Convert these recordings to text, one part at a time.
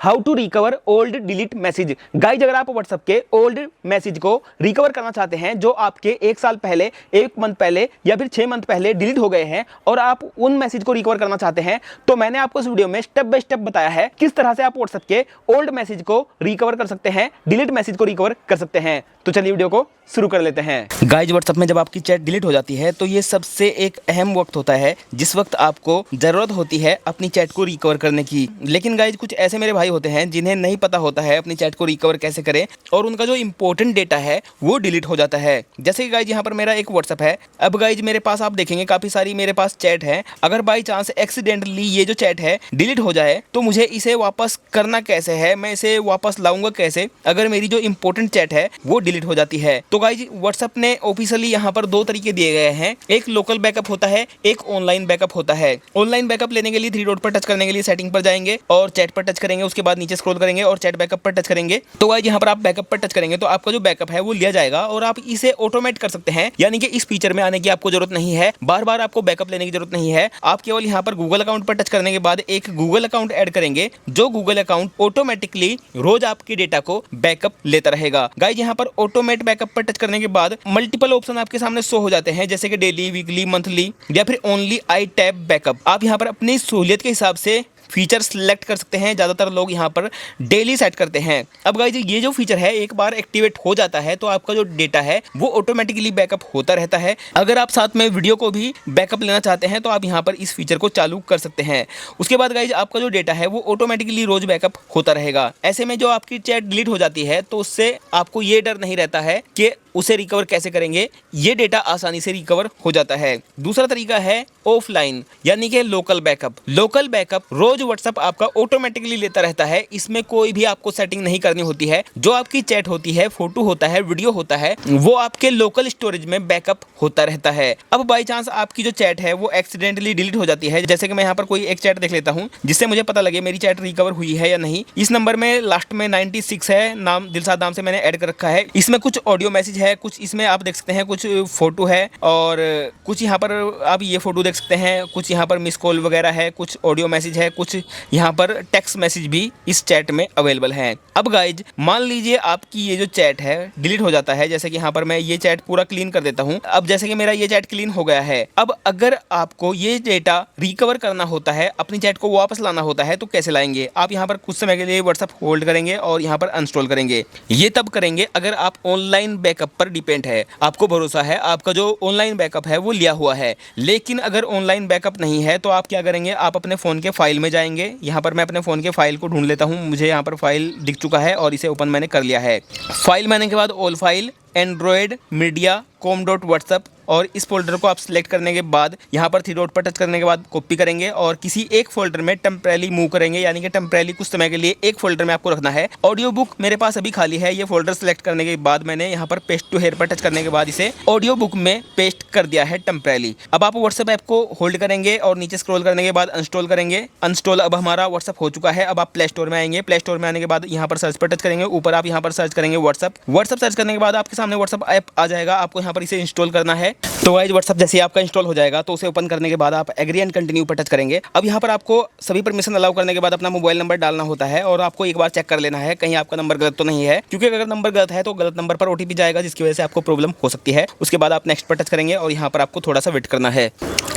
How to recover old delete message. Guys अगर आप WhatsApp के ओल्ड मैसेज को रिकवर करना चाहते हैं जो आपके 1 साल पहले, 1 मंथ पहले या फिर 6 मंथ पहले डिलीट हो गए हैं और आप उन मैसेज को रिकवर करना चाहते हैं, तो मैंने आपको इस वीडियो में स्टेप बाय स्टेप बताया है किस तरह से आप व्हाट्सएप के ओल्ड मैसेज को रिकवर कर सकते हैं, डिलीट मैसेज को रिकवर कर सकते हैं। तो चलिए वीडियो को शुरू कर लेते हैं। गाइज व्हाट्सएप में जब आपकी चैट डिलीट हो जाती है तो ये सबसे एक अहम वक्त होता है जिस वक्त आपको जरूरत होती है अपनी चैट को रिकवर करने की। लेकिन गाइज कुछ ऐसे मेरे भाई होते हैं जिन्हें नहीं पता होता है अपनी चैट को रिकवर कैसे करें और उनका जो इंपॉर्टेंट डेटा है वो डिलीट हो जाता है। जैसे कि गाइज यहाँ पर मेरा एक व्हाट्सएप है। अब गाइज मेरे पास आप देखेंगे काफी सारी मेरे पास चैट है। अगर बाई चांस एक्सीडेंटली ये जो चैट है डिलीट हो जाए तो मुझे इसे वापस करना कैसे है, मैं इसे वापस लाऊंगा कैसे अगर मेरी जो इंपॉर्टेंट चैट है वो डिलीट हो जाती है। तो गाइज व्हाट्सएप ने ऑफिशियली यहाँ पर 2 तरीके दिए गए हैं। एक लोकल बैकअप होता है, एक ऑनलाइन बैकअप होता है। ऑनलाइन बैकअप लेने के लिए 3 डॉट पर टच करने के लिए सेटिंग पर जाएंगे और चैट पर टच करेंगे, उसके बाद नीचे स्क्रॉल करेंगे और चैट बैकअप पर टच करेंगे। तो गाइज यहाँ पर आप बैकअप पर टच करेंगे तो आपका जो बैकअप है वो लिया जाएगा और आप इसे ऑटोमेट कर सकते हैं, यानी कि इस फीचर में आने की आपको जरूरत नहीं है, बार बार आपको बैकअप लेने की जरूरत नहीं है। आप केवल यहाँ पर गूगल अकाउंट पर टच करने के बाद एक गूगल अकाउंट ऐड करेंगे, जो गूगल अकाउंट ऑटोमेटिकली रोज आपके डेटा को बैकअप लेता रहेगा। गाइज यहाँ पर ऑटोमेट बैकअप पर टच करने के बाद मल्टीपल ऑप्शन आपके सामने शो हो जाते हैं, जैसे कि डेली, वीकली, मंथली या फिर ओनली आई टैप बैकअप। आप यहाँ पर अपनी सहूलियत के हिसाब से फीचर सिलेक्ट कर सकते हैं। ज़्यादातर लोग यहाँ पर डेली सेट करते हैं। अब गाइज ये जो फीचर है एक बार एक्टिवेट हो जाता है तो आपका जो डेटा है वो ऑटोमेटिकली बैकअप होता रहता है। अगर आप साथ में वीडियो को भी बैकअप लेना चाहते हैं तो आप यहाँ पर इस फीचर को चालू कर सकते हैं। उसके बाद गाइज आपका जो डेटा है वो ऑटोमेटिकली रोज बैकअप होता रहेगा। ऐसे में जो आपकी चैट डिलीट हो जाती है तो उससे आपको ये डर नहीं रहता है कि उसे रिकवर कैसे करेंगे, ये डेटा आसानी से रिकवर हो जाता है। दूसरा तरीका है ऑफलाइन, यानी कि लोकल बैकअप। लोकल बैकअप रोज व्हाट्सएप आपका ऑटोमेटिकली लेता रहता है, इसमें कोई भी आपको सेटिंग नहीं करनी होती है। जो आपकी चैट होती है, फोटो होता है, वीडियो होता है, वो आपके लोकल स्टोरेज में बैकअप होता रहता है। अब बाई चांस आपकी जो चैट है वो एक्सीडेंटली डिलीट हो जाती है, जैसे कि मैं यहाँ पर कोई एक चैट देख लेता हूँ जिससे मुझे पता लगे मेरी चैट रिकवर हुई है या नहीं। इस नंबर में लास्ट में 96 है, नाम दिलसाद नाम से मैंने ऐड कर रखा है। इसमें कुछ ऑडियो मैसेज है, कुछ इसमें आप देख सकते हैं, कुछ फोटो है और कुछ यहाँ पर आप ये फोटो देख सकते हैं, कुछ यहाँ पर मिस कॉल वगैरह है, कुछ ऑडियो मैसेज है, कुछ यहाँ पर टेक्स्ट मैसेज भी इस चैट में अवेलेबल है। अब गाइज मान लीजिए आपकी ये जो चैट है डिलीट हो जाता है, जैसे कि यहाँ पर मैं ये चैट पूरा क्लीन कर देता हूँ। अब जैसे कि मेरा ये चैट क्लीन हो गया है, अब अगर आपको ये डेटा रिकवर करना होता है, अपनी चैट को वापस लाना होता है तो कैसे लाएंगे। आप यहाँ पर कुछ समय के लिए व्हाट्सएप होल्ड करेंगे और यहाँ पर अनइंस्टॉल करेंगे। ये तब करेंगे अगर आप ऑनलाइन बैकअप पर डिपेंड है, आपको भरोसा है, आपका जो ऑनलाइन बैकअप है वो लिया हुआ है। लेकिन अगर ऑनलाइन बैकअप नहीं है तो आप क्या करेंगे, आप अपने फ़ोन के फाइल में जाएंगे। यहाँ पर मैं अपने फ़ोन के फाइल को ढूंढ लेता हूँ, मुझे यहाँ पर फाइल दिख चुका है और इसे ओपन मैंने कर लिया है। फाइल में आने के बाद all file, Android media com.whatsapp और इस फोल्डर को आप सिलेक्ट करने के बाद यहाँ पर 3 डॉट पर टच करने के बाद कॉपी करेंगे और किसी एक फोल्डर में टेम्परेली मूव करेंगे, यानी कि टेम्परेली कुछ समय के लिए एक फोल्डर में आपको रखना है। ऑडियो बुक मेरे पास अभी खाली है, ये फोल्डर सेलेक्ट करने के बाद मैंने यहाँ पर पेस्ट टू हेयर पर टच करने के बाद इसे ऑडियो बुक में पेस्ट कर दिया है टेम्परेली। अब आप व्हाट्सएप ऐप को होल्ड करेंगे और नीचे स्क्रॉल करने के बाद अनइंस्टॉल करेंगे। अनइंस्टॉल अब हमारा व्हाट्सएप हो चुका है। अब आप प्ले स्टोर में आएंगे, प्ले स्टोर में आने के बाद यहाँ पर सर्च पर टच करेंगे, ऊपर आप यहाँ पर सर्च करेंगे व्हाट्सएप सर्च करने के बाद आपके सामने व्हाट्सएप ऐप आ जाएगा। आपको यहाँ पर इसे इंस्टॉल करना है। तो गाइस व्हाट्सएप जैसे आपका इंस्टॉल हो जाएगा तो उसे ओपन करने के बाद आप एग्री एंड कंटिन्यू पर टच करेंगे। अब यहाँ पर आपको सभी परमिशन अलाउ करने के बाद अपना मोबाइल नंबर डालना होता है और आपको एक बार चेक कर लेना है कहीं आपका नंबर गलत तो नहीं है, क्योंकि अगर नंबर गलत है तो गलत नंबर पर ओटीपी जाएगा जिसकी वजह से आपको प्रॉब्लम हो सकती है। उसके बाद आप नेक्स्ट पर टच करेंगे और यहाँ पर आपको थोड़ा सा वेट करना है।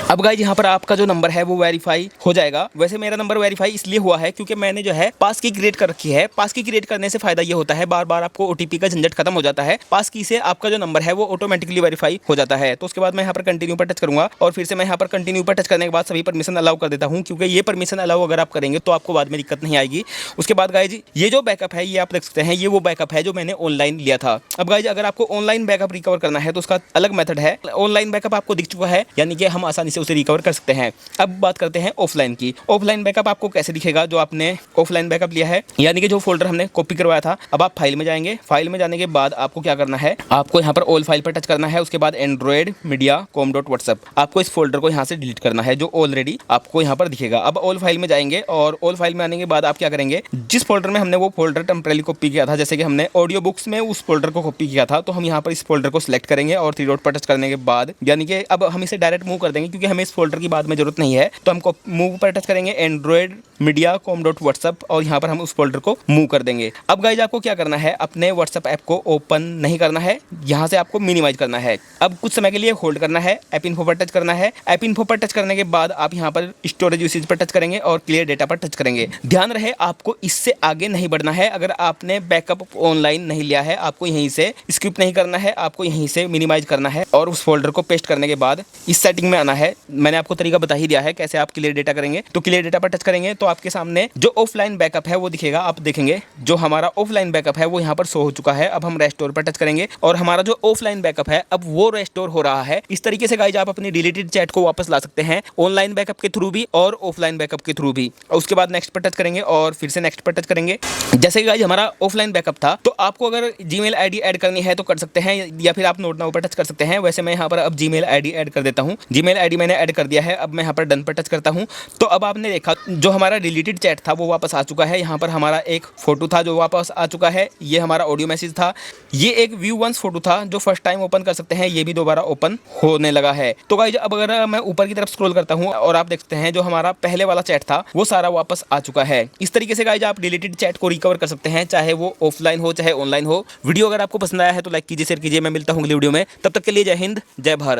अब गाइस यहाँ पर आपका जो नंबर है वो वेरीफाई हो जाएगा। वैसे मेरा नंबर वेरीफाई इसलिए हुआ है क्योंकि मैंने जो है पास की क्रिएट कर रखी है। पास की क्रिएट करने से फायदा ये होता है बार बार आपको ओटीपी का झंझट खत्म हो जाता है। पास की से आपका जो नंबर है वो ऑटोमेटिकली वेरीफाई हो जाता है। तो उसके बाद मैं यहाँ पर कंटिन्यू पर टच करूंगा और फिर से मैं यहाँ पर कंटिन्यू पर टच करने के बाद सभी परमिशन अलाउ कर देता हूँ, क्योंकि ये परमिशन अलाउ अगर आप करेंगे तो आपको बाद में दिक्कत नहीं आएगी। उसके बाद गाइज ये जो बैकअप है ये आप देख सकते हैं, ये वो बैकअप है जो मैंने ऑनलाइन लिया था। अब गाइज अगर आपको ऑनलाइन बैकअप रिकवर करना है तो उसका अलग मेथड है। ऑनलाइन बैकअप आपको दिख चुका है, यानी कि हम आसानी से उसे रिकवर कर सकते हैं। अब बात करते हैं ऑफलाइन की। ऑफलाइन बैकअप आपको कैसे दिखेगा, जो आपने ऑफलाइन बैकअप लिया है, यानी कि जो फोल्डर हमने कॉपी करवाया था। अब आप फाइल में जाएंगे, फाइल में जाने के बाद आपको क्या करना है, आपको यहाँ पर ऑल फाइल पर टच करना है। उसके बाद android android media com dot WhatsApp. आपको इस फोल्डर को यहाँ से डिलीट करना है जो ऑलरेडी आपको यहाँ पर दिखेगा। अब ऑल फाइल में जाएंगे और ऑल फाइल में आने के बाद आप क्या करेंगे, जिस फोल्डर में हमने वो फोल्डर टेम्परेरी कॉपी किया था, जैसे कि हमने ऑडियो बुक्स में उस फोल्डर को कॉपी किया था, तो हम यहाँ पर इस फोल्डर को सिलेक्ट करेंगे और 3 डॉट पर टच करने के बाद यानी कि अब हम इसे डायरेक्ट मूव कर देंगे क्योंकि हमें इस फोल्डर की बाद में जरूरत नहीं है, तो हमको मूव पर टच करेंगे android media com dot WhatsApp और यहाँ पर हम उस फोल्डर को मूव कर देंगे। अब गाइज आपको क्या करना है, अपने व्हाट्सअप ऐप को ओपन नहीं करना है, यहाँ से आपको मिनिमाइज करना है। अब कुछ समय के लिए होल्ड करना है, ऐप इन्फो पर टच करना है। ऐप इन्फो पर टच करने के बाद आप यहाँ पर स्टोरेज यूसेज पर टच करेंगे और क्लियर डेटा पर टच करेंगे। ध्यान रहे आपको इससे आगे नहीं बढ़ना है। अगर आपने बैकअप ऑनलाइन नहीं लिया है, आपको यहीं से स्किप नहीं करना है, आपको यहीं से मिनिमाइज करना है और उस फोल्डर को पेस्ट करने के बाद इस सेटिंग में आना है। मैंने आपको तरीका बता ही दिया है कैसे आप क्लियर डेटा करेंगे। तो क्लियर डेटा पर टच करेंगे तो आपके सामने जो ऑफलाइन बैकअप है वो दिखेगा। आप देखेंगे जो हमारा ऑफलाइन बैकअप है वो यहाँ पर शो हो चुका है। अब हम रेस्टोर पर टच करेंगे और हमारा जो ऑफलाइन बैकअप है अब वो रेस्टोर हो रहा है। इस तरीके से गाइज आप अपनी डिलीटेड चैट को वापस ला सकते हैं, ऑनलाइन बैकअप के थ्रू भी और ऑफलाइन बैकअप के थ्रू भी। और उसके बाद नेक्स्ट पर टच करेंगे और फिर से नेक्स्ट पर टच करेंगे। जैसे कि गाइज हमारा ऑफलाइन बैकअप था, तो आपको अगर जीमेल आईडी ऐड करनी है तो कर सकते हैं या फिर आप नोट नाउ पर टच कर सकते हैं। वैसे मैं यहाँ पर अब जीमेल आईडी ऐड कर देता हूँ। जीमेल आईडी मैंने ऐड कर दिया है। अब मैं यहाँ पर डन पर टच करता हूँ तो अब आपने देखा जो हमारा डिलीटेड चैट था वो वापस आ चुका है। यहाँ पर हमारा एक फोटो था जो वापस आ चुका है। ये हमारा ऑडियो मैसेज था। ये एक व्यू वंस फोटो था जो फर्स्ट टाइम ओपन कर सकते हैं, ये भी दोबारा ओपन होने लगा है। तो गाइज अब अगर मैं ऊपर की तरफ स्क्रॉल करता हूँ और आप देखते हैं जो हमारा पहले वाला चैट था वो सारा वापस आ चुका है। इस तरीके से गाइज आप डिलीटेड चैट को रिकवर कर सकते हैं, चाहे वो ऑफलाइन हो चाहे ऑनलाइन हो। वीडियो अगर आपको पसंद आया है तो लाइक कीजिए, शेयर कीजिए। मैं मिलता हूँ अगली वीडियो में, तब तक के लिए जय हिंद, जय भारत।